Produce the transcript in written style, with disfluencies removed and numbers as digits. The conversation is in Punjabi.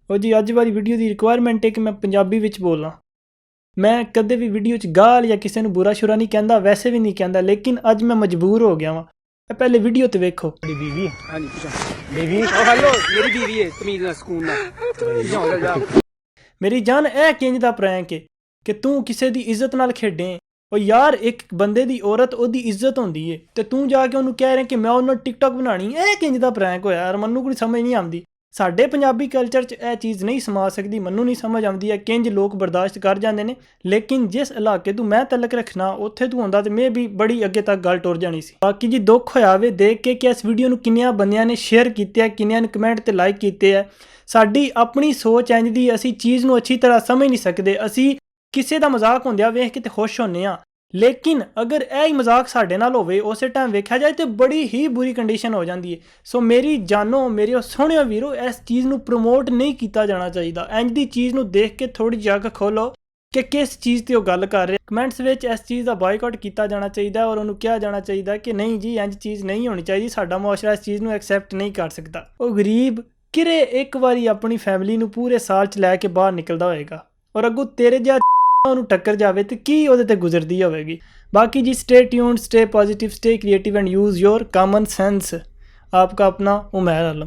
ਉਹ ਜੀ ਅੱਜ ਵਾਲੀ ਵੀਡੀਓ ਦੀ ਰਿਕੁਆਇਰਮੈਂਟ ਹੈ ਕਿ ਮੈਂ ਪੰਜਾਬੀ ਵਿੱਚ ਬੋਲਾਂ। ਮੈਂ ਕਦੇ ਵੀ ਵੀਡੀਓ 'ਚ ਗਾਲ ਜਾਂ ਕਿਸੇ ਨੂੰ ਬੁਰਾ ਸ਼ੁਰਾ ਨਹੀਂ ਕਹਿੰਦਾ, ਵੈਸੇ ਵੀ ਨਹੀਂ ਕਹਿੰਦਾ, ਲੇਕਿਨ ਅੱਜ ਮੈਂ ਮਜਬੂਰ ਹੋ ਗਿਆ ਵਾਂ। ਇਹ ਪਹਿਲੇ ਵੀਡੀਓ ਤੇ ਵੇਖੋ। मेरी बीवी हाँ जी पूछा बीवी हेलो मेरी बीवी है तमीज ना सुकून ना ਮੇਰੀ ਜਾਨ ਇਹ ਕਿੰਜ ਦਾ ਪ੍ਰੈਂਕ ਹੈ ਕਿ ਤੂੰ ਕਿਸੇ ਦੀ ਇੱਜ਼ਤ ਨਾਲ ਖੇਡੇ। ਉਹ ਯਾਰ ਇੱਕ ਬੰਦੇ ਦੀ ਔਰਤ ਉਹਦੀ ਇੱਜ਼ਤ ਹੁੰਦੀ ਏ ਤੇ ਤੂੰ ਜਾ ਕੇ ਉਹਨੂੰ ਕਹਿ ਰਿਹਾ ਕਿ ਮੈਂ ਉਹਨਾਂ ਟਿਕਟੌਕ ਬਣਾਣੀ। ਇਹ ਕਿੰਜ ਦਾ ਪ੍ਰੈਂਕ ਹੋਇਆ ਯਾਰ, ਮੈਨੂੰ ਕੋਈ ਸਮਝ ਨਹੀਂ ਆਉਂਦੀ। ਸਾਡੇ ਪੰਜਾਬੀ ਕਲਚਰ 'ਚ ਇਹ ਚੀਜ਼ ਨਹੀਂ ਸਮਾ ਸਕਦੀ, ਮੈਨੂੰ ਨਹੀਂ ਸਮਝ ਆਉਂਦੀ ਹੈ ਕਿੰਜ ਲੋਕ ਬਰਦਾਸ਼ਤ ਕਰ ਜਾਂਦੇ ਨੇ। ਲੇਕਿਨ ਜਿਸ ਇਲਾਕੇ ਤੋਂ ਮੈਂ ਤਲਕ ਰੱਖਣਾ ਉੱਥੇ ਤੂੰ ਹੁੰਦਾ ਤੇ ਮੈਂ ਵੀ ਬੜੀ ਅੱਗੇ ਤੱਕ ਗੱਲ ਟੁਰ ਜਾਣੀ ਸੀ। ਬਾਕੀ ਜੀ ਦੁੱਖ ਹੋਇਆ ਵੇ ਦੇਖ ਕੇ ਕਿ ਇਸ ਵੀਡੀਓ ਨੂੰ ਕਿੰਨਿਆਂ ਬੰਦਿਆਂ ਨੇ ਸ਼ੇਅਰ ਕੀਤੇ, ਕਿੰਨਿਆਂ ਨੇ ਕਮੈਂਟ ਤੇ ਲਾਈਕ ਕੀਤੇ ਹੈ। ਸਾਡੀ ਆਪਣੀ ਸੋਚ ਇੰਜ ਦੀ, ਅਸੀਂ ਚੀਜ਼ ਨੂੰ ਅੱਛੀ ਤਰ੍ਹਾਂ ਸਮਝ ਨਹੀਂ ਸਕਦੇ। ਅਸੀਂ ਕਿਸੇ ਦਾ ਮਜ਼ਾਕ ਹੁੰਦਿਆ ਵੇਖ ਕੇ ਤੇ ਖੁਸ਼ ਹੁੰਦੇ ਹਾਂ, ਲੇਕਿਨ ਅਗਰ ਇਹ ਹੀ ਮਜ਼ਾਕ ਸਾਡੇ ਨਾਲ ਹੋਵੇ ਉਸੇ ਟਾਈਮ ਵੇਖਿਆ ਜਾਏ ਤੇ ਬੜੀ ਹੀ ਬੁਰੀ ਕੰਡੀਸ਼ਨ ਹੋ ਜਾਂਦੀ ਹੈ। ਸੋ ਮੇਰੀ ਜਾਨੋ, ਮੇਰੇ ਸੋਹਣਿਓ ਵੀਰੋ, ਇਸ ਚੀਜ਼ ਨੂੰ ਪ੍ਰਮੋਟ ਨਹੀਂ ਕੀਤਾ ਜਾਣਾ ਚਾਹੀਦਾ। ਇੰਜ ਦੀ ਚੀਜ਼ ਨੂੰ ਦੇਖ ਕੇ ਥੋੜੀ ਜਿਹੀ ਅੱਖ ਖੋਲੋ ਕਿ ਕਿਸ ਚੀਜ਼ ਤੇ ਉਹ ਗੱਲ ਕਰ ਰਹੇ। ਕਮੈਂਟਸ ਵਿੱਚ ਇਸ ਚੀਜ਼ ਦਾ ਬਾਈਕਾਟ ਕੀਤਾ ਜਾਣਾ ਚਾਹੀਦਾ ਔਰ ਉਹਨੂੰ ਕਿਹਾ ਜਾਣਾ ਚਾਹੀਦਾ ਕਿ ਨਹੀਂ ਜੀ ਇੰਜ ਚੀਜ਼ ਨਹੀਂ ਹੋਣੀ ਚਾਹੀਦੀ, ਸਾਡਾ ਮੁਆਸ਼ਰਾ ਇਸ ਚੀਜ਼ ਨੂੰ ਐਕਸੈਪਟ ਨਹੀਂ ਕਰ ਸਕਦਾ। ਉਹ ਗਰੀਬ ਕਿਰੇ ਇੱਕ ਵਾਰੀ ਆਪਣੀ ਫੈਮਿਲੀ ਨੂੰ ਪੂਰੇ ਸਾਲ 'ਚ ਲੈ ਕੇ ਬਾਹਰ ਨਿਕਲਦਾ ਹੋਏਗਾ ਔਰ ਅੱਗੋਂ ਤੇਰੇ ਜਿਹਾ ਉਹਨੂੰ ਟੱਕਰ ਜਾਵੇ ਤੇ ਕੀ ਉਹਦੇ ਤੇ ਗੁਜ਼ਰਦੀ ਹੋਵੇਗੀ। ਬਾਕੀ ਜੀ stay tuned, stay positive, stay creative and use your common sense. आपका अपना उमैर आलम।